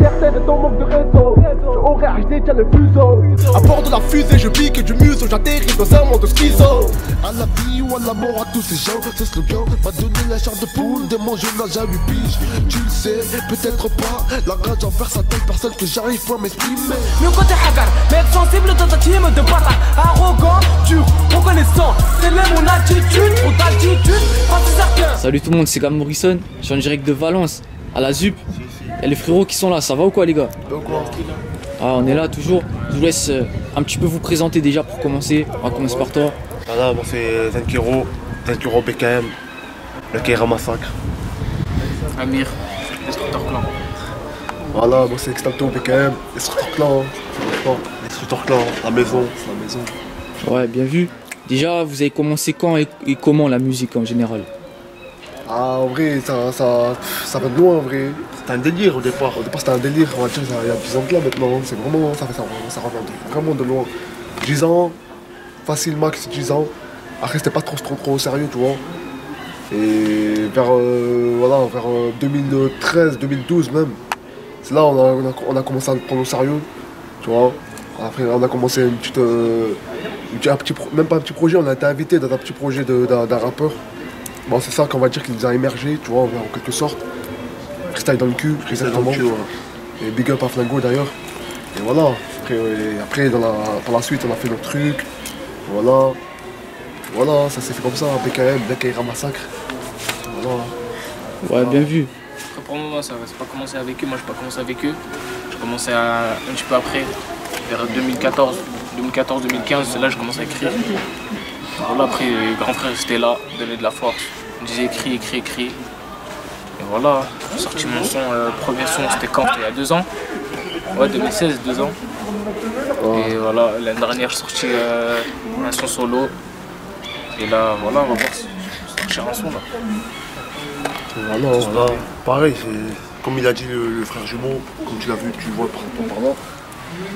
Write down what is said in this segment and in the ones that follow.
certaine de ton manque de réseau. J'aurais acheté, tiens le fuseau. À bord de la fusée, je pique du museau, j'atterris dans un monde de schizo. À la vie ou à la mort, à tous ces gens, ce slogan m'a donné la chair de poule de mon jeune âge à 8 piges. Tu le sais, peut-être pas, la rage envers certaines personnes que j'arrive pas à m'exprimer. Mieux côté hagar, mec sensible dans ta team de bâtard. Arrogant, dur, reconnaissant, c'est même mon attitude, trop d'altitude, pas si certain. Salut tout le monde, c'est Gam Morrison, je suis en direct de Valence, à la ZUP. Il y a les frérots qui sont là, ça va ou quoi les gars? Ah, on est là toujours. Je vous laisse un petit peu vous présenter déjà pour commencer. On va commencer par toi. Voilà, bon, c'est Zenkiro BKM, le Kaira Massacre. Amir, destructeur clan. Voilà, moi c'est Extalto BKM, Destructeur Clan. Destructeur Clan, la maison. Ouais, bien vu. Déjà, vous avez commencé quand et comment la musique en général? Ah, en vrai, ça va de loin en vrai. C'était un délire au départ. Au départ c'était un délire, on va dire, il y a 10 ans de là maintenant. C'est vraiment, ça revient vraiment de loin. 10 ans, facile max 10 ans. Après c'était pas trop au sérieux, tu vois. Et vers 2013, 2012 même, c'est là on a commencé à le prendre au sérieux, tu vois. Après on a commencé même pas un petit projet, on a été invité dans un petit projet d'un rappeur. Bon, c'est ça qu'on va dire qu'il nous a émergé, tu vois, en quelque sorte. Freestyle dans le cul, exactement. Et big up à Flingo d'ailleurs. Et voilà, après par la suite on a fait notre truc. Voilà, ça s'est fait comme ça, BKM, Kaira Massacre. Voilà. Ouais, bien vu. Après pour moi, ça va pas commencer avec eux, moi j'ai pas commencé avec eux. J'ai commencé un petit peu après, vers 2014-2015, c'est là que j'ai commencé à écrire. Voilà, après, grand frère c'était là, donnait de la force. Il me disait écris. Et voilà, j'ai sorti mon son, premier son c'était quand? C'était il y a 2 ans. Ouais, 2016, 2 ans. Et voilà, l'année dernière j'ai sorti un son solo. Et là, voilà, on va voir si je sortir un son là. Voilà, pareil, comme il a dit le frère jumeau, comme tu l'as vu, tu vois par là.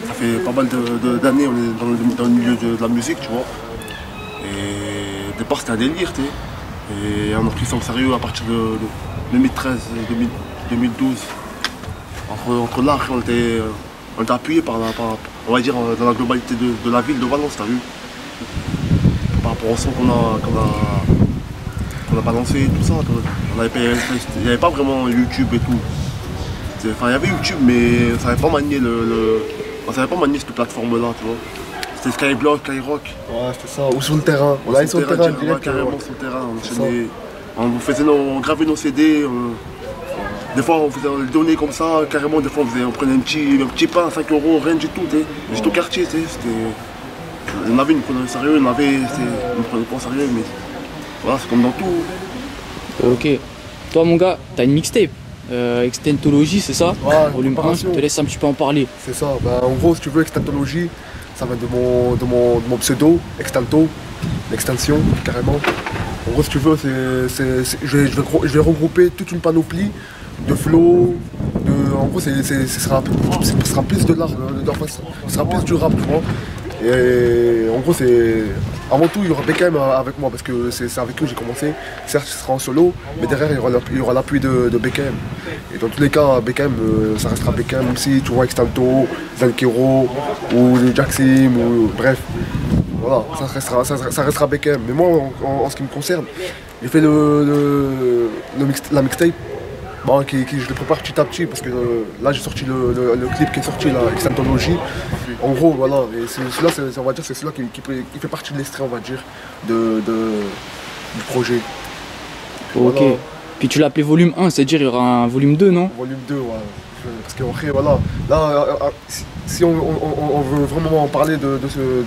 Ça fait pas mal d'années, on est dans le milieu de la musique, tu vois. Et au départ c'était un délire, tu sais. Et on a pris ça au sérieux à partir de 2013 et 2012. Entre là, on était appuyé on va dire, dans la globalité de la ville de Valence, t'as vu. Par rapport au son qu'on a balancé, tout ça. Il n'y avait pas vraiment YouTube et tout. Enfin, il y avait YouTube, mais ça n'avait pas manié on savait pas manier cette plateforme-là, tu vois. C'était Skyblock, Skyrock. Ouais, c'était ça. Ou sur le terrain. On allait sur le terrain direct. Carrément sur le terrain. On gravait nos CD. Des fois, on faisait les données comme ça, carrément. Des fois, on prenait un petit pain à 5 €, rien du tout. Juste au quartier, tu sais. On avait une prenait au sérieux, on prenait pas au sérieux, mais voilà, c'est comme dans tout. Ok. Toi, mon gars, t'as une mixtape. Extentologie, c'est ça? Ouais, Volume 1, je te laisse un petit peu en parler. C'est ça. En gros, si tu veux, Extentologie, ça va de mon pseudo, Extanto, l'extension, carrément. En gros, si tu veux, je vais regrouper toute une panoplie de flow. En gros, ce sera plus de l'art, ce sera plus du rap, tu vois. Et en gros, avant tout, il y aura BKM avec moi parce que c'est avec eux que j'ai commencé. Certes, ce sera en solo, mais derrière, il y aura l'appui de BKM. Et dans tous les cas, BKM, ça restera BKM, même si tu vois Extanto, Zenkiro ou Jacksim, ou bref. Voilà, ça restera BKM. Mais moi, en ce qui me concerne, j'ai fait la mixtape. Bon, je le prépare petit à petit parce que là j'ai sorti le clip qui est sorti, la Extentologie. En gros, voilà, et celui-là, on va dire, c'est celui-là qui fait partie de l'extrait, on va dire, du projet. Ok. Voilà. Puis tu l'as appelé volume 1, c'est-à-dire il y aura un volume 2, non? Volume 2, ouais. Parce qu'après, voilà, là, si on veut vraiment en parler de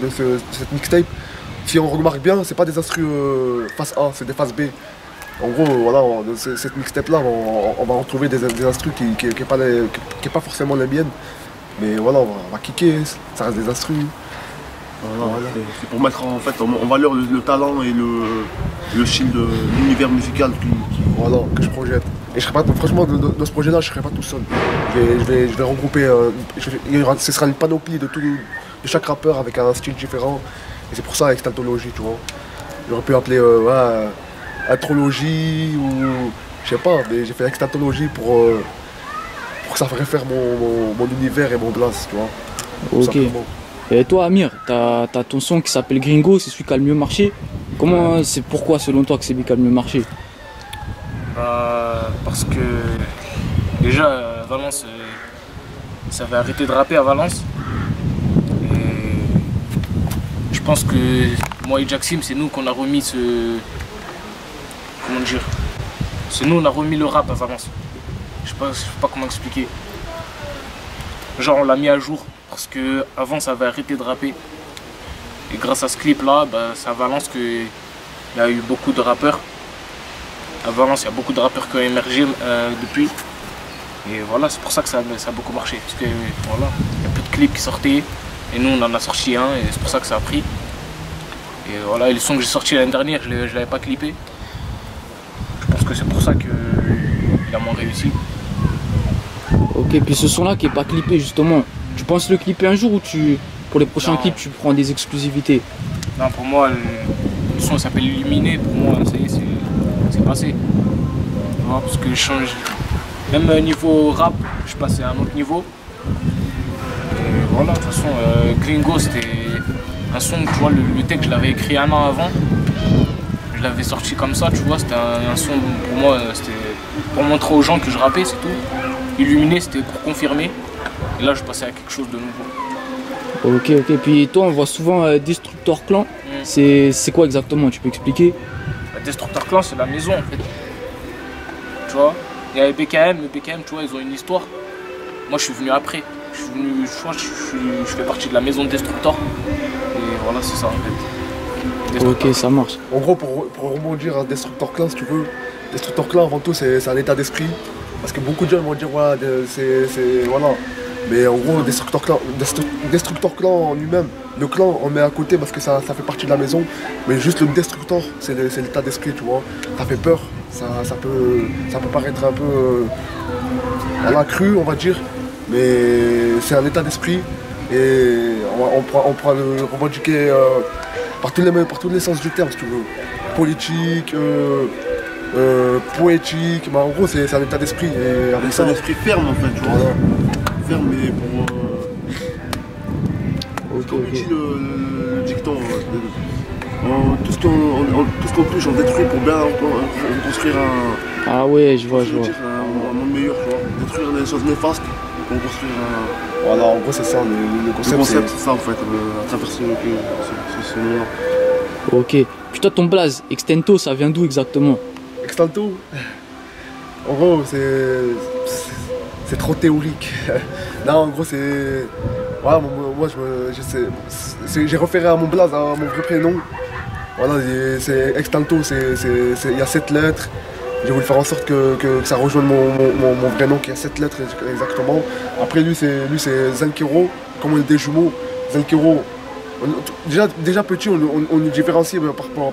cette mixtape, si on remarque bien, c'est pas des instrus face A, c'est des faces B. En gros, voilà, cette mixtape-là, on va retrouver des instrus qui n'est pas forcément les miennes. Mais voilà, on va kicker, ça reste des instrus. Voilà. C'est pour mettre en fait en valeur le talent et le style de l'univers musical voilà, que je projette. Et je serai pas, franchement, dans ce projet-là, je ne serai pas tout seul. Je vais regrouper, ce sera une panoplie de chaque rappeur avec un style différent. Et c'est pour ça Extentologie, tu vois. J'aurais pu appeler Intrologie ou je sais pas, mais j'ai fait Extentologie pour pour que ça réfère mon univers et mon blaze, tu vois. Tout Ok. simplement. Et toi, Amir, t'as ton son qui s'appelle Gringo, c'est celui qui a le mieux marché. C'est pourquoi selon toi que c'est lui qui a le mieux marché? Parce que déjà, Valence, ça avait arrêté de rapper à Valence. Et je pense que moi et Jacksim, c'est nous qu'on a remis comment dire? C'est nous, on a remis le rap à Valence. Je sais pas comment expliquer. Genre, on l'a mis à jour parce que avant ça avait arrêté de rapper. Et grâce à ce clip-là, c'est à Valence qu'il y a eu beaucoup de rappeurs. À Valence, il y a beaucoup de rappeurs qui ont émergé depuis. Et voilà, c'est pour ça que ça a beaucoup marché. Parce que voilà, il y a peu de clips qui sortaient. Et nous, on en a sorti un et c'est pour ça que ça a pris. Et voilà, et le son que j'ai sorti l'année dernière, je ne l'avais pas clippé. Je pense que c'est pour ça qu'il a moins réussi. Ok, puis ce son-là qui est pas clippé justement, tu penses le clipper un jour ou pour les prochains Non. clips tu prends des exclusivités? Non, pour moi, le son s'appelle Illuminé. Pour moi, ça y est, c'est passé. Voilà, parce que je change. Même niveau rap, je suis passé à un autre niveau. Et voilà, de toute façon, Gringo, c'était un son, tu vois, le texte, je l'avais écrit un an avant. Je l'avais sorti comme ça, tu vois, c'était un son pour moi, c'était pour montrer aux gens que je rappais, c'est tout. Illuminé, c'était pour confirmer. Et là, je passais à quelque chose de nouveau. Ok, puis toi on voit souvent Destructor Clan, c'est quoi exactement, tu peux expliquer? Destructor Clan, c'est la maison en fait. Tu vois, il y a les BKM, tu vois, ils ont une histoire. Moi, je suis venu après. Je suis venu, je fais partie de la maison de Destructor. Et voilà, c'est ça en fait. Destructor. Ok, ça marche. En gros, pour rebondir à Destructor Clan, si tu veux, Destructor Clan, avant tout, c'est un état d'esprit. Parce que beaucoup de gens vont dire, voilà, voilà. Mais en gros, Destructor Clan en lui-même, le clan, on met à côté parce que ça fait partie de la maison. Mais juste le Destructor, c'est l'état d'esprit, tu vois. Ça fait peur, ça peut paraître un peu voilà, cru, on va dire. Mais c'est un état d'esprit. Et on pourra le revendiquer par tous les sens du terme, si tu veux. Politique, poétique, mais en gros c'est un état d'esprit. Et avec C'est un esprit ferme en fait, tu vois. Ferme mais pour. Comme dit le dicton, tout ce qu'on touche on détruit pour bien construire Ah ouais, je vois. un monde meilleur, tu vois. Détruire les choses néfastes pour construire un. Voilà, en gros c'est ça, le Le concept. concept c'est ça en fait, à travers ce nom-là. Ok, puis toi ton blaze, Extento, ça vient d'où exactement? Extanto, en gros c'est trop théorique. Non, en gros c'est. Voilà, moi j'ai référé à mon blaze, à mon vrai prénom. Voilà, c'est Extanto, il y a 7 lettres. J'ai voulu faire en sorte que ça rejoigne mon vrai nom qui a 7 lettres exactement. Après lui c'est Zankiro, comme on est des jumeaux. Zankiro, déjà petit on nous différencie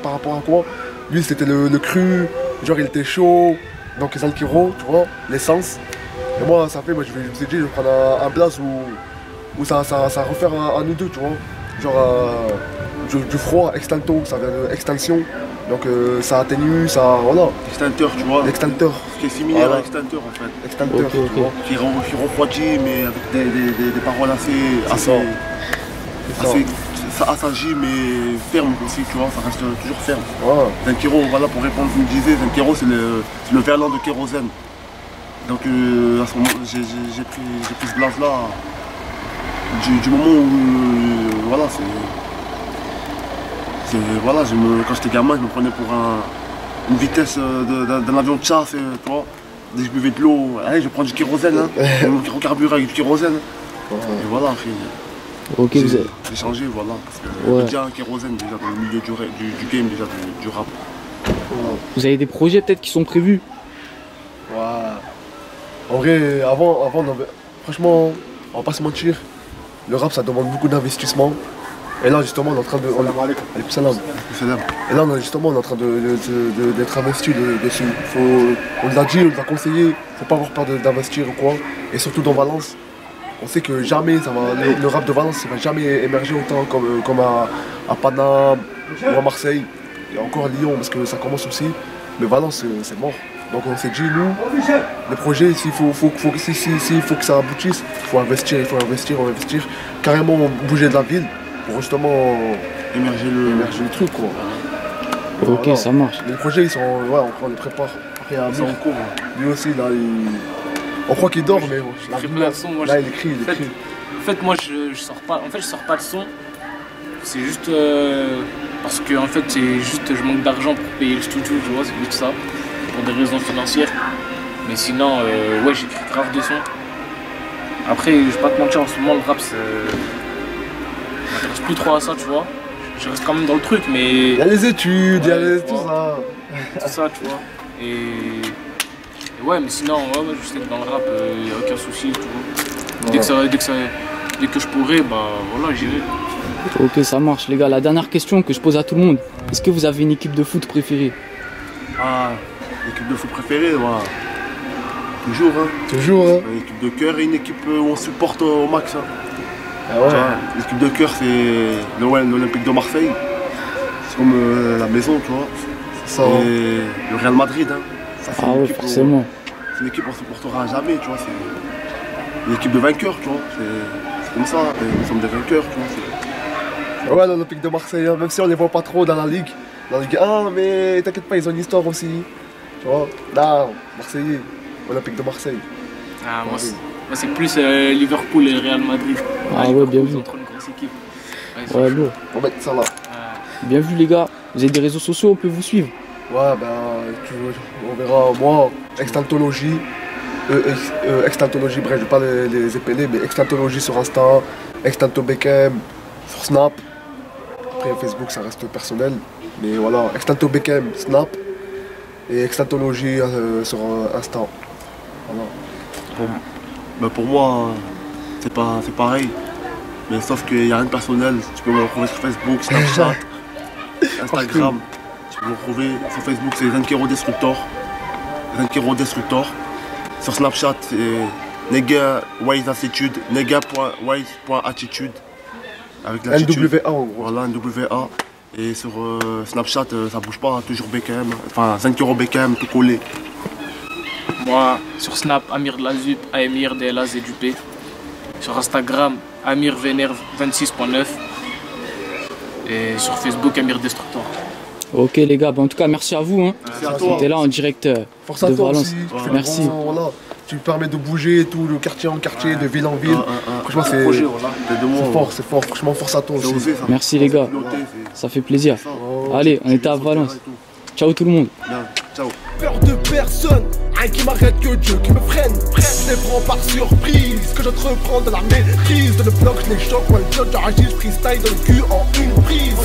par rapport à quoi. Lui c'était le cru, genre il était chaud, donc Zankiro, tu vois, l'essence. Et moi ça fait, moi je me suis dit je vais prendre un blaze où ça refère à nous deux, tu vois. Genre du froid, extanto, ça vient de extinction. Donc ça atténue, ça. Voilà. Extincteur, tu vois. L'extincteur. Ce qui est similaire Voilà. à extincteur en fait. Extincteur, Ok, tu vois. Qui refroidit mais avec des paroles assez. Ça assagit mais ferme aussi, tu vois, ça reste toujours ferme. Ouais. Zankiro, voilà, pour répondre, vous me disiez, Zankiro c'est le verlan de kérosène. Donc à ce moment, j'ai pris ce blaze là du moment où voilà, voilà, quand j'étais gamin, je me prenais pour une vitesse d'un avion de chasse, tu vois. Dès que je buvais de l'eau, allez, je prends du kérosène, hein, mon carburant avec du kérosène. Et voilà, après, Ok, vous avez... j'ai changé, voilà, parce que Ouais. déjà un kérosène déjà dans le milieu du game, déjà du rap. Vous avez des projets peut-être qui sont prévus? Ouais. En vrai, avant franchement, on va pas se mentir, le rap ça demande beaucoup d'investissement. Et là justement on est en train de. Alaykoum salam. Et là on est en train d'être investi dessus. On nous a dit, on nous a conseillé, faut pas avoir peur d'investir ou quoi. Et surtout dans Valence, on sait que jamais le rap de Valence ne va jamais émerger autant comme à Paname ou à Marseille. Et encore à Lyon parce que ça commence aussi. Mais Valence c'est mort. Donc on s'est dit, nous, les projets, s'il faut que ça aboutisse, il faut investir, on va investir. Carrément bouger de la ville pour justement émerger le truc, quoi. Ok, Voilà. ça marche. Les projets, ils sont, ouais, on les prépare. Après, Amir, lui aussi, là, on croit qu'il dort, mais J'écris plein de sons, moi, là, il écrit. En fait, moi, je sors pas. En fait, je sors pas de son. C'est juste parce que en fait, c'est juste je manque d'argent pour payer le studio, tu vois, c'est juste ça, pour des raisons financières. Mais sinon, ouais, j'écris grave des sons. Après, je vais pas te mentir, en ce moment, le rap, je m'intéresse plus trop à ça, tu vois. Je reste quand même dans le truc, mais Il y a les études, il y a tout ça. tout ça, tu vois. Et ouais, mais sinon, ouais, je sais que dans le rap, il n'y a aucun souci, tu vois. Dès que je pourrai, bah voilà, j'irai. Ok, ça marche, les gars. La dernière question que je pose à tout le monde. Est-ce que vous avez une équipe de foot préférée? Ah, l'équipe de foot préférée, voilà. Toujours, hein. Toujours, hein. Une équipe de cœur et une équipe où on supporte au max. Hein. Ah ouais. Tu vois, l'équipe de cœur, c'est l'Olympique de Marseille. C'est comme la maison, tu vois. Ça, Et le Real Madrid, hein. Ça, c'est Ah une ouais, équipe où- forcément. C'est une équipe qu'on ne supportera jamais, tu vois. C'est une équipe de vainqueurs, tu vois. C'est comme ça. Et nous sommes des vainqueurs, tu vois. ouais, l'Olympique de Marseille, hein, même si on les voit pas trop dans la Ligue 1, mais t'inquiète pas, ils ont une histoire aussi. Tu vois, là, Marseillais, Olympique de Marseille. Ah, moi, c'est plus Liverpool et Real Madrid. Ah ouais, bien vu. Ils ont trop une grosse équipe. Ouais, ils sont Ouais, chauds. lourd. On va mettre ça là. Bien vu, les gars. Vous avez des réseaux sociaux, on peut vous suivre. Ouais, on verra, moi, Extantologie, Extantologie, bref, je vais pas les épeler, mais Extantologie sur Insta, Extanto Beckham sur Snap. Après, Facebook, ça reste personnel, mais voilà, Extanto Beckham, Snap, et Extantologie sur Insta. Voilà. Pour moi, c'est pareil. Mais sauf qu'il n'y a rien de personnel. Tu peux me retrouver sur Facebook, Snapchat, Instagram. Tu peux me retrouver sur Facebook, c'est Zankero Destructor. Zankero Destructor. Sur Snapchat, c'est Nega Wise Attitude, nega.wise.attitude. Avec l'attitude. NWA en gros. Voilà, NWA. Et sur Snapchat, ça bouge pas, hein, toujours BKM. Enfin, Zankero BKM, tout collé. Moi, sur Snap, Amir de la ZUP, Amir DLAZ du P. Sur Instagram, Amir Vénère 26.9. Et sur Facebook, Amir Destructor. Ok, les gars. Bah, en tout cas, merci à vous. Hein. Merci à toi. C'était là en direct Force à de toi Valence. aussi. Tu fais Merci. voilà, tu permets de bouger tout, de quartier en quartier, de ville en ville. Franchement, c'est Projet, voilà. T'es de moi. c'est fort. Franchement, force à toi C'est aussi. osé, ça. Merci, les gars. Piloté, Ça fait plaisir. c'est ça. Allez, on était à Valence. Ciao tout le monde. Bien, ciao. Peur de personne, rien qui m'arrête que Dieu qui me freine. Je les prends par surprise, que j'entreprends de la maîtrise. De le bloc, je les choque, one shot, j'agis, je freestyle dans le cul en une prise.